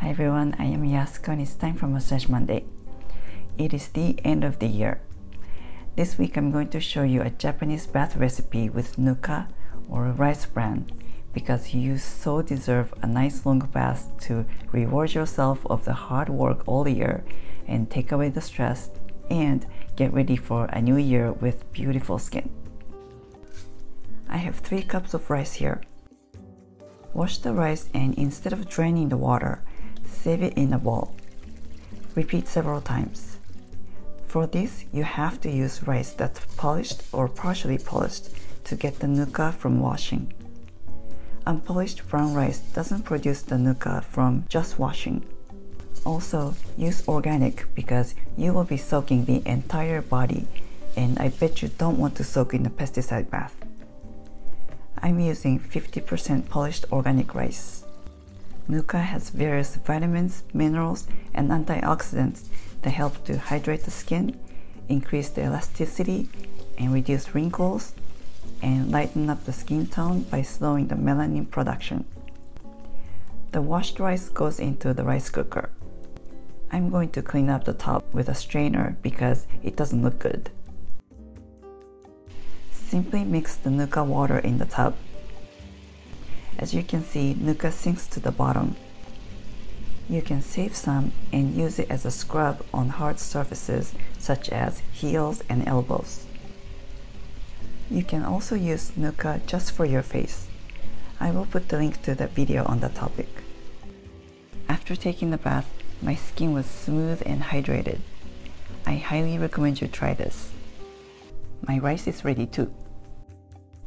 Hi everyone, I am Yasuko and it's time for Massage Monday. It is the end of the year. This week I'm going to show you a Japanese bath recipe with Nuka or rice bran because you so deserve a nice long bath to reward yourself of the hard work all year and take away the stress and get ready for a new year with beautiful skin. I have 3 cups of rice here. Wash the rice and instead of draining the water, save it in a bowl. Repeat several times. For this, you have to use rice that's polished or partially polished to get the Nuka from washing. Unpolished brown rice doesn't produce the Nuka from just washing. Also, use organic because you will be soaking the entire body and I bet you don't want to soak in a pesticide bath. I'm using 50% polished organic rice. Nuka has various vitamins, minerals, and antioxidants that help to hydrate the skin, increase the elasticity, and reduce wrinkles, and lighten up the skin tone by slowing the melanin production. The washed rice goes into the rice cooker. I'm going to clean up the top with a strainer because it doesn't look good. Simply mix the Nuka water in the tub. As you can see, Nuka sinks to the bottom. You can save some and use it as a scrub on hard surfaces such as heels and elbows. You can also use Nuka just for your face. I will put the link to the video on the topic. After taking the bath, my skin was smooth and hydrated. I highly recommend you try this. My rice is ready too.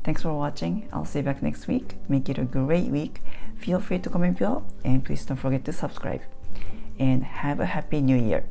Thanks for watching. I'll see you back next week. Make it a great week. Feel free to comment below and please don't forget to subscribe. And have a happy new year.